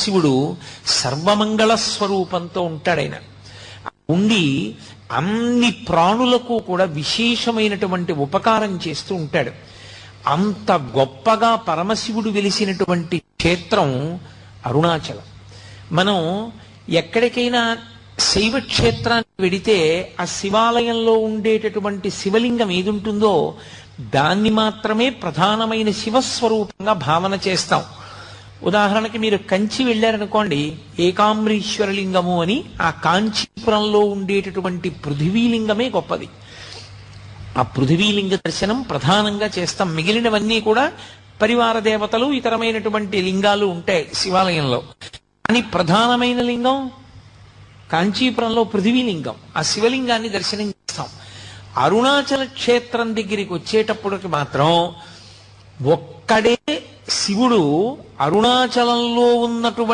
శివుడు సర్వమంగళ స్వరూపంతో ఉంటాడాయన. ఉండి అన్ని ప్రాణులకు కూడా విశేషమైనటువంటి ఉపకారం చేస్తూ ఉంటాడు. అంత గొప్పగా పరమశివుడు వెలిసినటువంటి క్షేత్రం అరుణాచలం. మనం ఎక్కడికైనా శైవ క్షేత్రానికి వెడితే ఆ శివాలయంలో ఉండేటటువంటి శివలింగం ఏదుంటుందో దాన్ని మాత్రమే ప్రధానమైన శివస్వరూపంగా భావన చేస్తాం. ఉదాహరణకి మీరు కంచి వెళ్ళారనుకోండి, ఏకాంబరీశ్వరలింగము అని ఆ కాంచీపురంలో ఉండేటటువంటి పృథివీలింగమే గొప్పది. ఆ పృథివీలింగ దర్శనం ప్రధానంగా చేస్తాం. మిగిలినవన్నీ కూడా పరివార దేవతలు ఇతరమైనటువంటి లింగాలు ఉంటాయి శివాలయంలో. కానీ ప్రధానమైన లింగం కాంచీపురంలో పృథివీలింగం. ఆ శివలింగాన్ని దర్శనం చేస్తాం. అరుణాచల క్షేత్రం దగ్గరికి వచ్చేటప్పటికి మాత్రం ఒక్కడే శివుడు అరుణాచలంలో ఉన్నటువంటి